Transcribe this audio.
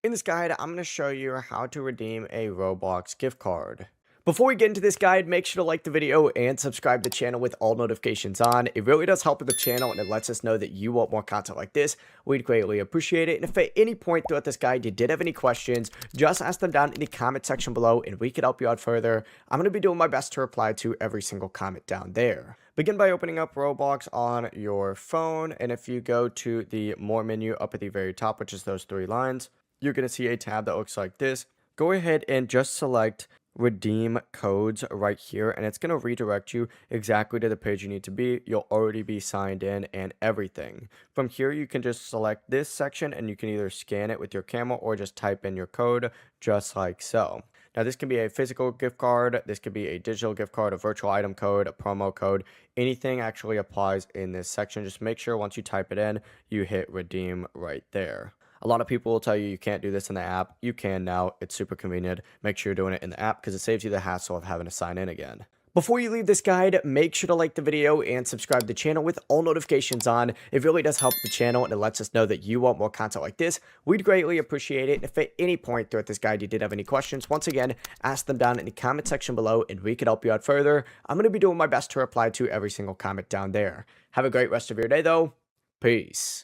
In this guide, I'm going to show you how to redeem a Roblox gift card. Before we get into this guide, make sure to like the video and subscribe to the channel with all notifications on. It really does help with the channel and it lets us know that you want more content like this. We'd greatly appreciate it. And if at any point throughout this guide you did have any questions, just ask them down in the comment section below and we could help you out further. I'm going to be doing my best to reply to every single comment down there. Begin by opening up Roblox on your phone, and if you go to the More menu up at the very top, which is those three lines, you're going to see a tab that looks like this. Go ahead and just select redeem codes right here, and it's going to redirect you exactly to the page you need to be. You'll already be signed in and everything. From here, you can just select this section and you can either scan it with your camera or just type in your code just like so. Now, this can be a physical gift card, this could be a digital gift card, a virtual item code, a promo code. Anything actually applies in this section. Just make sure once you type it in, you hit redeem right there. A lot of people will tell you you can't do this in the app. You can now. It's super convenient. Make sure you're doing it in the app because it saves you the hassle of having to sign in again. Before you leave this guide, make sure to like the video and subscribe to the channel with all notifications on. It really does help the channel and it lets us know that you want more content like this. We'd greatly appreciate it. If at any point throughout this guide you did have any questions, once again, ask them down in the comment section below and we could help you out further. I'm going to be doing my best to reply to every single comment down there. Have a great rest of your day though. Peace.